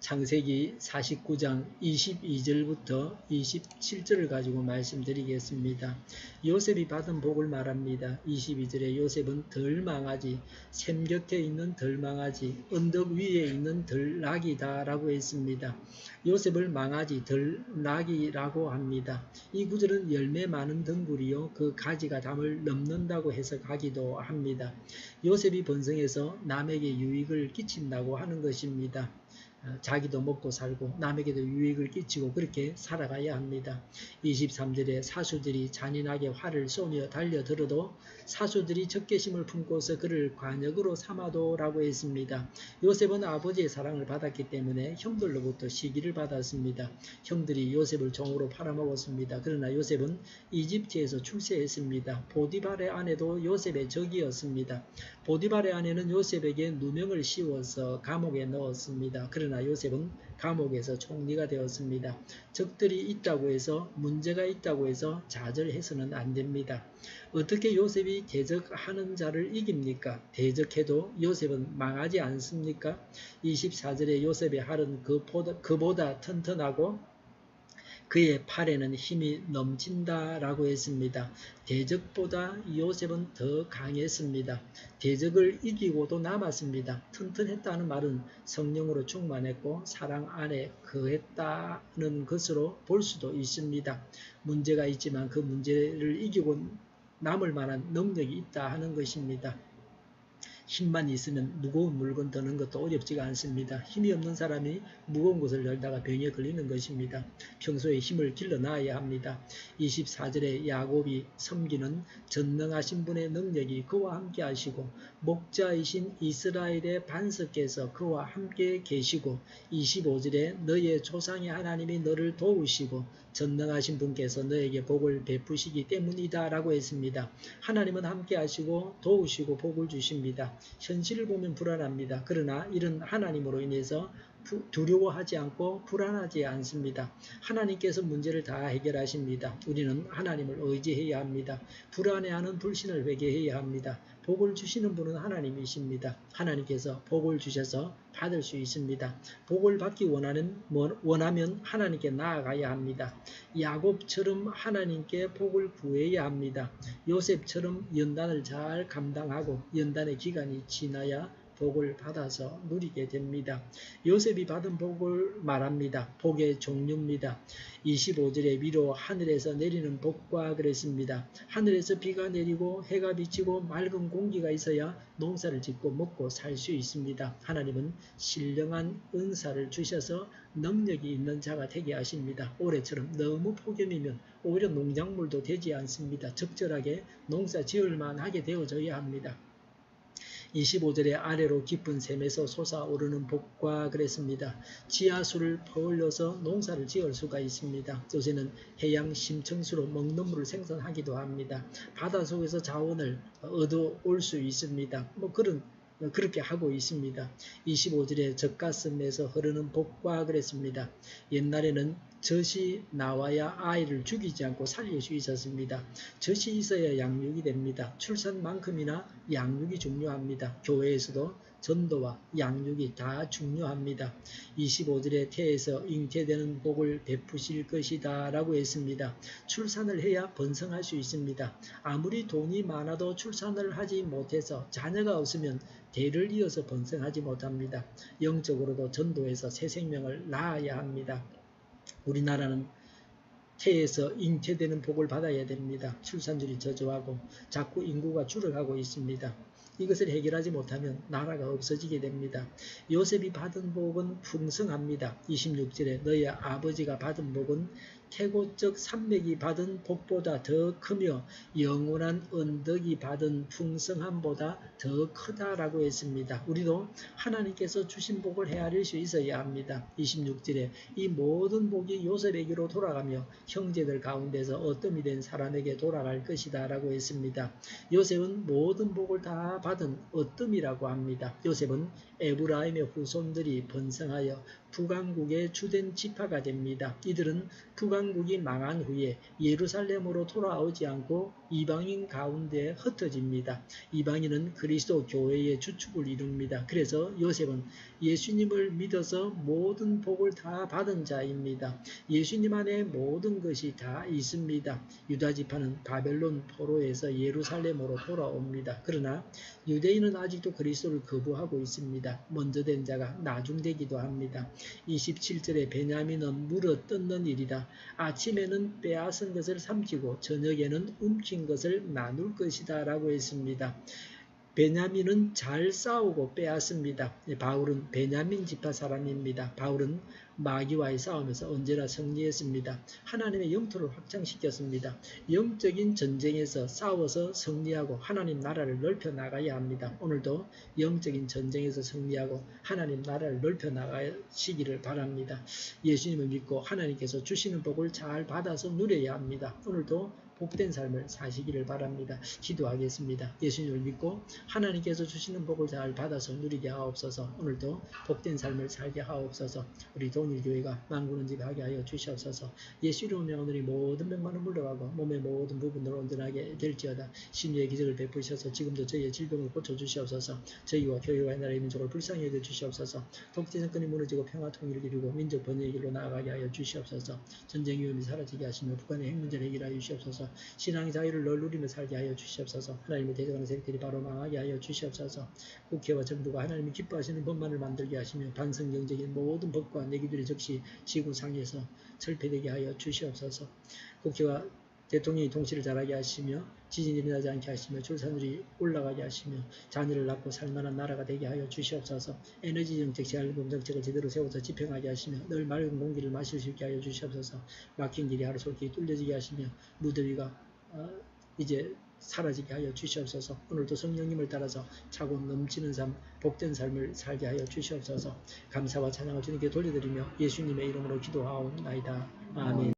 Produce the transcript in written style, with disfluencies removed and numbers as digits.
창세기 49장 22절부터 27절을 가지고 말씀드리겠습니다. 요셉이 받은 복을 말합니다. 22절에 요셉은 덜망아지, 샘 곁에 있는 덜망아지, 언덕 위에 있는 덜나귀다 라고 했습니다. 요셉을 망아지, 덜나귀라고 합니다. 이 구절은 열매 많은 덩굴이요 그 가지가 담을 넘는다고 해석하기도 합니다. 요셉이 번성해서 남에게 유익을 끼친다고 하는 것입니다. 자기도 먹고 살고 남에게도 유익을 끼치고 그렇게 살아가야 합니다. 23절에 사수들이 잔인하게 활을 쏘며 달려들어도 사수들이 적개심을 품고서 그를 관역으로 삼아도 라고 했습니다. 요셉은 아버지의 사랑을 받았기 때문에 형들로부터 시기를 받았습니다. 형들이 요셉을 종으로 팔아먹었습니다. 그러나 요셉은 이집트에서 출세했습니다. 보디발의 아내도 요셉의 적이었습니다. 보디발의 아내는 요셉에게 누명을 씌워서 감옥에 넣었습니다. 그러나 요셉은 감옥에서 총리가 되었습니다. 적들이 있다고 해서 문제가 있다고 해서 좌절해서는 안 됩니다. 어떻게 요셉이 대적하는 자를 이깁니까? 대적해도 요셉은 망하지 않습니까? 24절에 요셉의 활은 그보다 튼튼하고 그의 팔에는 힘이 넘친다 라고 했습니다. 대적보다 요셉은 더 강했습니다. 대적을 이기고도 남았습니다. 튼튼했다는 말은 성령으로 충만했고 사랑 안에 거했다는 것으로 볼 수도 있습니다. 문제가 있지만 그 문제를 이기고 남을 만한 능력이 있다 하는 것입니다. 힘만 있으면 무거운 물건 드는 것도 어렵지가 않습니다. 힘이 없는 사람이 무거운 것을 열다가 병에 걸리는 것입니다. 평소에 힘을 길러놔야 합니다. 24절에 야곱이 섬기는 전능하신 분의 능력이 그와 함께 하시고 목자이신 이스라엘의 반석께서 그와 함께 계시고 25절에 너의 조상의 하나님이 너를 도우시고 전능하신 분께서 너에게 복을 베푸시기 때문이다 라고 했습니다. 하나님은 함께 하시고 도우시고 복을 주십니다. 현실을 보면 불안합니다. 그러나 이런 하나님으로 인해서 두려워하지 않고 불안하지 않습니다. 하나님께서 문제를 다 해결하십니다. 우리는 하나님을 의지해야 합니다. 불안해하는 불신을 회개해야 합니다. 복을 주시는 분은 하나님이십니다. 하나님께서 복을 주셔서 받을 수 있습니다. 복을 받기 원하면 하나님께 나아가야 합니다. 야곱처럼 하나님께 복을 구해야 합니다. 요셉처럼 연단을 잘 감당하고 연단의 기간이 지나야 복을 받아서 누리게 됩니다. 요셉이 받은 복을 말합니다. 복의 종류입니다. 25절에 위로 하늘에서 내리는 복과 그랬습니다. 하늘에서 비가 내리고 해가 비치고 맑은 공기가 있어야 농사를 짓고 먹고 살 수 있습니다. 하나님은 신령한 은사를 주셔서 능력이 있는 자가 되게 하십니다. 올해처럼 너무 폭염이면 오히려 농작물도 되지 않습니다. 적절하게 농사 지을만 하게 되어져야 합니다. 25절에 아래로 깊은 샘에서 솟아오르는 복과 그랬습니다. 지하수를 퍼올려서 농사를 지을 수가 있습니다. 요새는 해양 심층수로 먹는 물을 생산하기도 합니다. 바닷속에서 자원을 얻어올 수 있습니다. 그렇게 하고 있습니다. 25절에 젖가슴에서 흐르는 복과 그랬습니다. 옛날에는 젖이 나와야 아이를 죽이지 않고 살릴 수 있었습니다. 젖이 있어야 양육이 됩니다. 출산만큼이나 양육이 중요합니다. 교회에서도 전도와 양육이 다 중요합니다. 25절에 태에서 잉태되는 복을 베푸실 것이다 라고 했습니다. 출산을 해야 번성할 수 있습니다. 아무리 돈이 많아도 출산을 하지 못해서 자녀가 없으면 대를 이어서 번성하지 못합니다. 영적으로도 전도해서 새 생명을 낳아야 합니다. 우리나라는 태에서 잉태되는 복을 받아야 됩니다. 출산율이 저조하고 자꾸 인구가 줄어가고 있습니다. 이것을 해결하지 못하면 나라가 없어지게 됩니다. 요셉이 받은 복은 풍성합니다. 26절에 너희 아버지가 받은 복은 태고적 산맥이 받은 복보다 더 크며 영원한 언덕이 받은 풍성함보다 더 크다라고 했습니다. 우리도 하나님께서 주신 복을 헤아릴 수 있어야 합니다. 26절에 이 모든 복이 요셉에게로 돌아가며 형제들 가운데서 어뜸이 된 사람에게 돌아갈 것이다 라고 했습니다. 요셉은 모든 복을 다 받은 어뜸이라고 합니다. 요셉은 에브라임의 후손들이 번성하여 북왕국의 주된 지파가 됩니다. 이들은 북왕국이 망한 후에 예루살렘으로 돌아오지 않고 이방인 가운데 흩어집니다. 이방인은 그리스도 교회의 주축을 이룹니다. 그래서 요셉은 예수님을 믿어서 모든 복을 다 받은 자입니다. 예수님 안에 모든 것이 다 있습니다. 유다 지파는 바벨론 포로에서 예루살렘으로 돌아옵니다. 그러나 유대인은 아직도 그리스도를 거부하고 있습니다. 먼저 된 자가 나중되기도 합니다. 27절에 베냐민은 물어 뜯는 일이다. 아침에는 빼앗은 것을 삼키고 저녁에는 훔친 것을 나눌 것이다 라고 했습니다. 베냐민은 잘 싸우고 빼앗습니다. 바울은 베냐민 지파 사람입니다. 바울은 마귀와의 싸움에서 언제나 승리했습니다. 하나님의 영토를 확장시켰습니다. 영적인 전쟁에서 싸워서 승리하고 하나님 나라를 넓혀 나가야 합니다. 오늘도 영적인 전쟁에서 승리하고 하나님 나라를 넓혀 나가시기를 바랍니다. 예수님을 믿고 하나님께서 주시는 복을 잘 받아서 누려야 합니다. 오늘도 복된 삶을 사시기를 바랍니다. 기도하겠습니다. 예수님을 믿고 하나님께서 주시는 복을 잘 받아서 누리게 하옵소서. 오늘도 복된 삶을 살게 하옵소서. 우리 동일교회가 만군은집하게 하여 주시옵소서. 예수 이름으로 명하노니 모든 병만은 물러가고 몸의 모든 부분으로 온전하게 될지어다. 심리의 기적을 베푸셔서 지금도 저희의 질병을 고쳐주시옵소서. 저희와 교회와 나라의 민족을 불쌍히 여겨 주시옵소서. 독재 정권이 무너지고 평화 통일을 이루고 민족 번영의 길로 나아가게 하여 주시옵소서. 전쟁 위험이 사라지게 하시며 북한의 핵 문제를 해결하여 주시옵소서. 신앙의 자유를 널 누리며 살게 하여 주시옵소서. 하나님을 대적하는 세력들이 바로 망하게 하여 주시옵소서. 국회와 정부가 하나님이 기뻐하시는 법만을 만들게 하시며 반성경적인 모든 법과 내기들의 적시 지구상에서 철폐되게 하여 주시옵소서. 국회와 대통령이 통치를 잘하게 하시며 지진이 일어나지 않게 하시며 출산율이 올라가게 하시며 자녀를 낳고 살만한 나라가 되게 하여 주시옵소서. 에너지 정책, 재활용 정책을 제대로 세워서 집행하게 하시며 늘 맑은 공기를 마실 수 있게 하여 주시옵소서. 막힌 길이 하루속히 뚫려지게 하시며 무더위가 이제 사라지게 하여 주시옵소서. 오늘도 성령님을 따라서 차고 넘치는 삶, 복된 삶을 살게 하여 주시옵소서. 감사와 찬양을 주님께 돌려드리며 예수님의 이름으로 기도하옵나이다. 아멘.